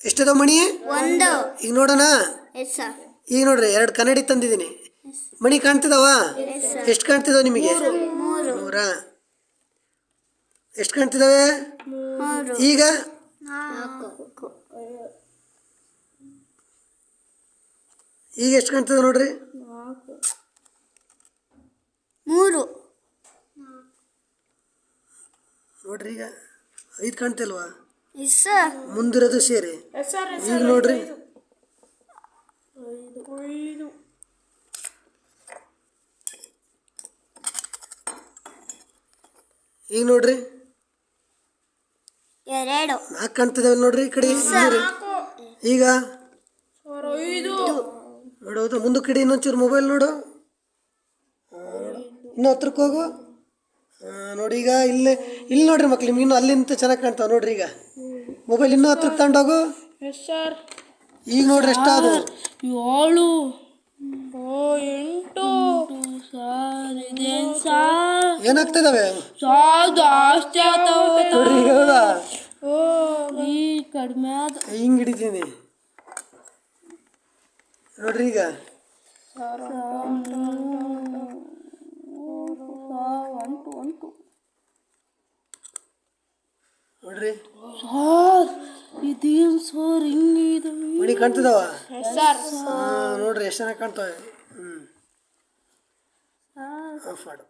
ಎಷ್ಟದ ಮಣಿ? ಈಗ ನೋಡೋಣ. ಈಗ ನೋಡ್ರಿ 2 ಕನ್ನಡಿ ತಂದಿದ್ದೀನಿ. ಮಣಿ ಕಾಣ್ತಿದಾವ? ಎಷ್ಟು ಕಾಣ್ತಿದಾವ ನಿಮಗೆ? 3. ಎಷ್ಟು ಕಾಣ್ತಿದಾವೆ? ಈಗ ಈಗ ಎಷ್ಟು ಕಾಣ್ತಿದಾವೆ ನೋಡ್ರಿ? 3 ನೋಡ್ರಿ. ಈಗ 5 ಕಾಣ್ತಿಲ್ವಾ? ಮುಂದಿರೋದು ಸೇರಿ. ಈಗ ನೋಡ್ರಿ. ಈಗ ನೋಡ್ರಿ 4 ಕಾಣ್ತಿದಾವೆ ನೋಡ್ರಿ. ಈ ಕಡೆ ಈಗ ನೋಡೋದು. ಮುಂದಕ್ಕೆ ಕಡೆ ಇನ್ನೊಂಚೂರು ಮೊಬೈಲ್ ನೋಡು. ಇನ್ನೂ ಹತ್ರಕ್ಕೆ ಹೋಗು. ನೋಡಿ. ಈಗ ಇಲ್ಲಿ ನೋಡ್ರಿ ಮಕ್ಳು, ನಿಮ್ಗೆ ಇನ್ನೂ ಅಲ್ಲಿಂದ ಚೆನ್ನಾಗಿ ಕಾಣ್ತಾವೆ ನೋಡ್ರಿ. ಈಗ ಮೊಬೈಲ್ ಇನ್ನೂ ಹತ್ರಕ್ಕೆ ತಗೊಂಡೋಗು. ಈಗ ನೋಡ್ರಿ ಎಷ್ಟಾದವು? 7 8 ಏನಾಗ್ತಿದಾವೆ ಜಾಸ್ತಿ ನೋಡ್ರಿ. ಈಗ ಹೌದಾ? ಕಡಿಮೆ ಹಿಂಗೆ ಹಿಡಿತೀನಿ ನೋಡ್ರಿ. ಈಗ ನೋಡ್ರಿ. ಇದೇನು ಸರ್ ಹಿಂಗಿದೆ? ಮಣಿ ಕಾಣ್ತಿದಾವ? ನೋಡ್ರಿ ಎಷ್ಟು ಚೆನ್ನಾಗಿ ಕಾಣ್ತಾವೆ. ಆಫ್ ಮಾಡು.